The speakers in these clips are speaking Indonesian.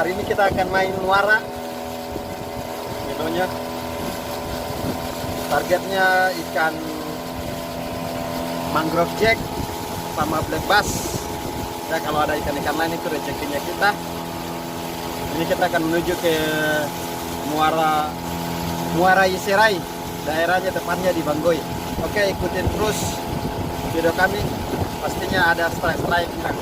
Hari ini kita akan main muara. Menunya targetnya ikan mangrove jack sama black bass. Ya, kalau ada ikan-ikan lain itu rezekinya kita. Ini kita akan menuju ke Muara Yeserai, daerahnya tepatnya di Banggoy. Oke, ikutin terus video kami, pastinya ada strike-strike kita.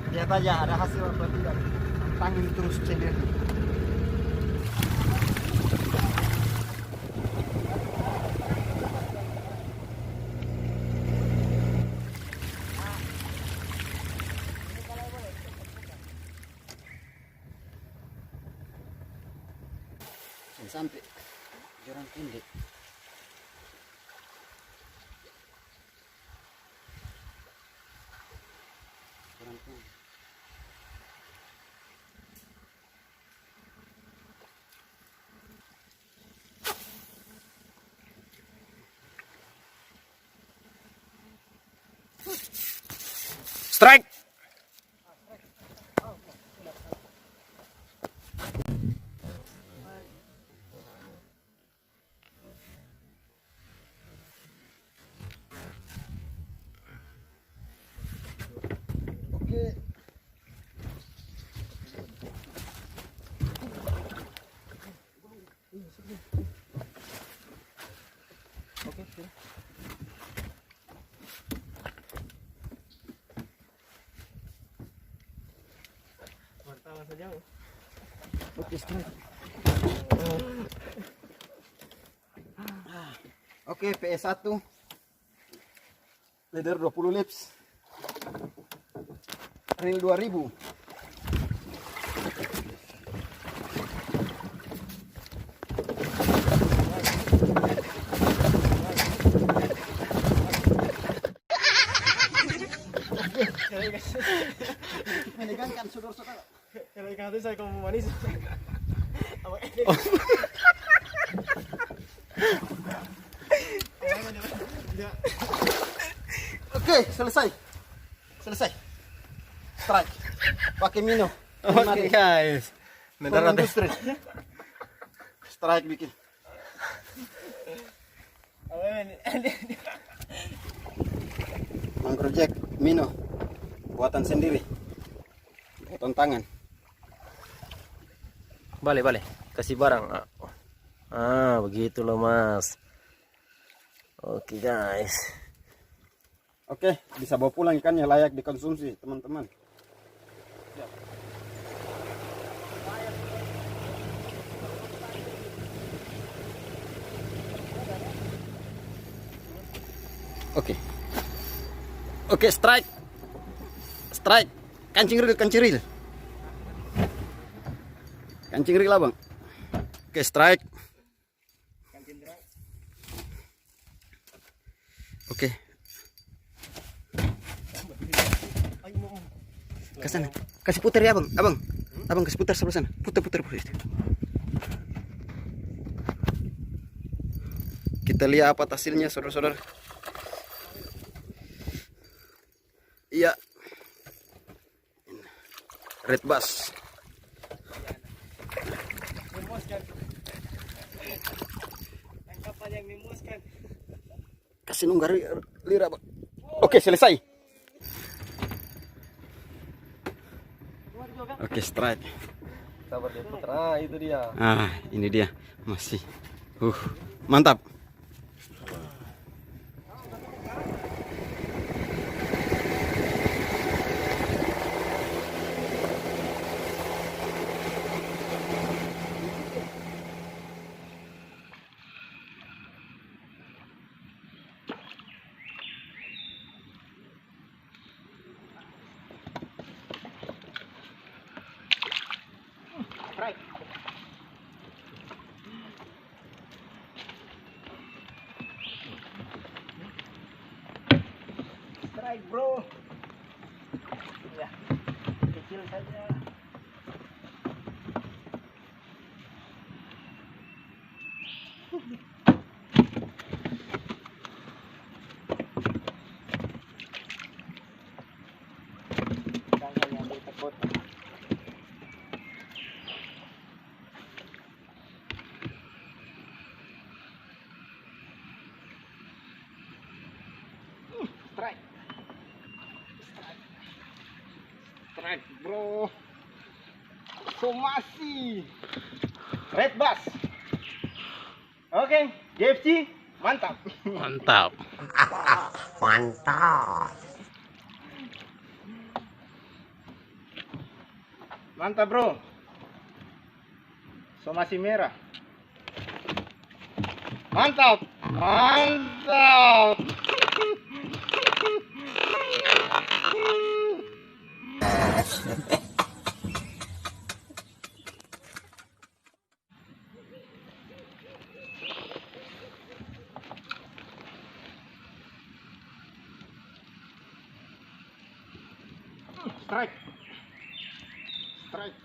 Lihat aja ada hasil apa tidak. Tanggung terus channel. Sampai jalan pendek. Strike. Oke. Oke, sudah. Wartawan saja. Oke, strike. Oke, PS1 leader 20 lips reel 2000. Menegangkan saudara-saudara. Kalau ikan itu saya kamu manis. Abang ini. Oke, selesai. Selesai. Strike. Pakai Mino. Oke guys. Bentar From nanti. industri. Strike bikin. Mangrove jack Mino. Buatan sendiri. Buatan tangan. Balik. Kasih barang. Begitu loh mas. Oke guys. Oke, bisa bawa pulang ikannya, layak dikonsumsi, teman-teman. Oke, strike. Kancing reel. Kancing reel, Abang. Oke, strike. Oke. Ke sana. Kasih putar ya, Abang. Abang kasih putar sebelah sana. Putar posisi. Kita lihat apa hasilnya, saudara-saudara. Iya. Red bass. Memuaskan. Tangkapan yang memuaskan. Kasih nunggar lira, Bang. Oke, selesai. Oke, strike. Sabar dia putra. Itu dia. Ini dia. Masih. Mantap. Strike bro. Ya, kecil saja. Jangan yang ditekut. Strike. Strike bro. Somasi. Red bass. Oke, JFC mantap. Mantap. Mantap bro. Somasi merah. Mantap. Mantap. Strike. Strike.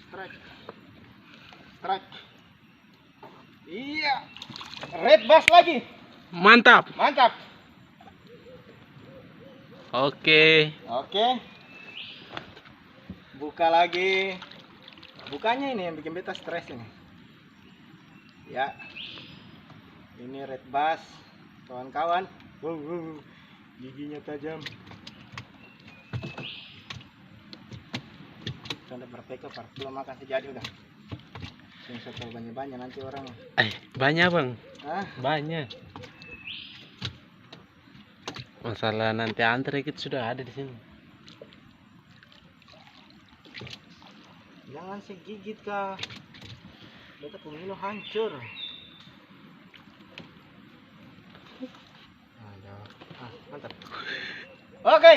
Strike. Strike. Iya. Red bass lagi. Mantap. Mantap. Oke. Oke. Buka lagi. Bukanya ini yang bikin beta stres ini. Ya. Ini red bass, kawan-kawan. Wow, giginya tajam. Tanda berteka parfum makan sejadi udah. Yang satu banyak-banyak nanti orang. Banyak bang. Ah, Banyak. Masalah nanti antre kita sudah ada di sini. jangan segigit kah. Beta pemilu hancur. Mantap. Oke.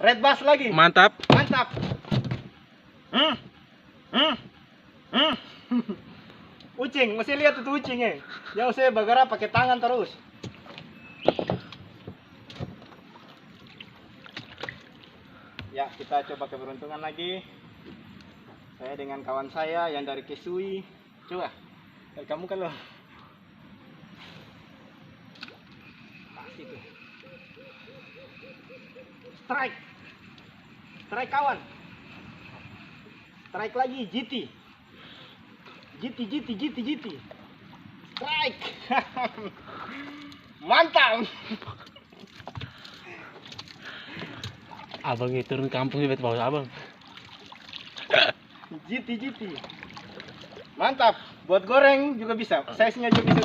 Red bass lagi. Mantap. Mantap. Ucing, mesti lihat itu ucingnya. Yang saya bagara pakai tangan terus. Ya, kita coba keberuntungan lagi. Saya dengan kawan saya yang dari Kesui. Coba. Dari kamu kan loh. Pasti tuh. Strike. Strike kawan. Strike lagi GT. GT. Strike. Mantap. Abang itu turun kampung di bawah abang. GT. Mantap. Buat goreng juga bisa. Size-nya juga bisa.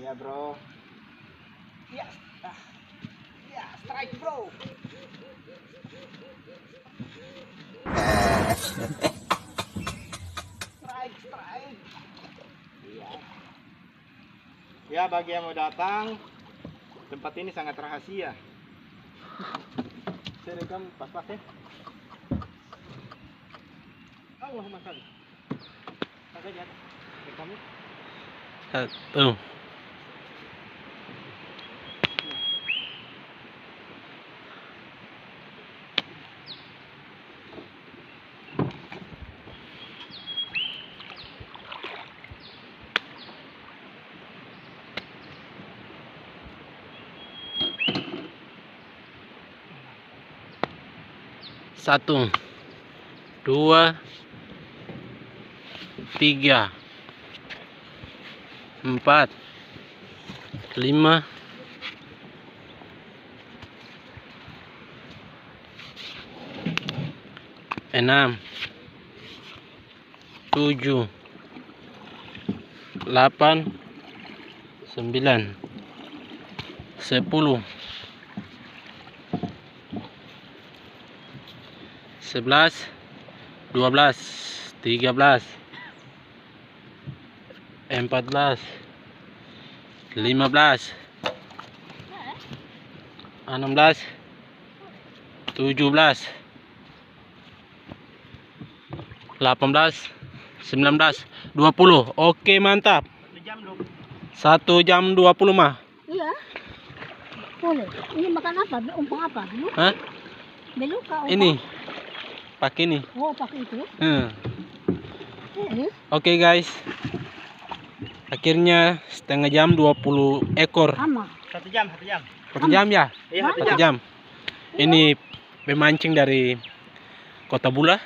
Ya, bro. Ya. Ya, strike, bro. Strike. Iya. Ya, bagi yang mau datang, tempat ini sangat rahasia. Saya rekam pas-pas ya. Allahumma shalli. Agak jatuh. Rekamnya. Tuh. Satu, 2, 3, 4, 5, 6, 7, 8, 9, 10, 11, 12, 13, 14, 15, 16, 17, 18, 19, 20. Oke, mantap. 1 jam 20 mah. Iya. Boleh. Ini makan apa? Umpang apa? Hah? Beluka. Ini. Pakai ini. Oh, pakai itu. Oke, guys. Akhirnya setengah jam 20 ekor. Sama. 1 jam. 1 jam ya? Iya, 1 jam. Ini pemancing dari Kota Bula.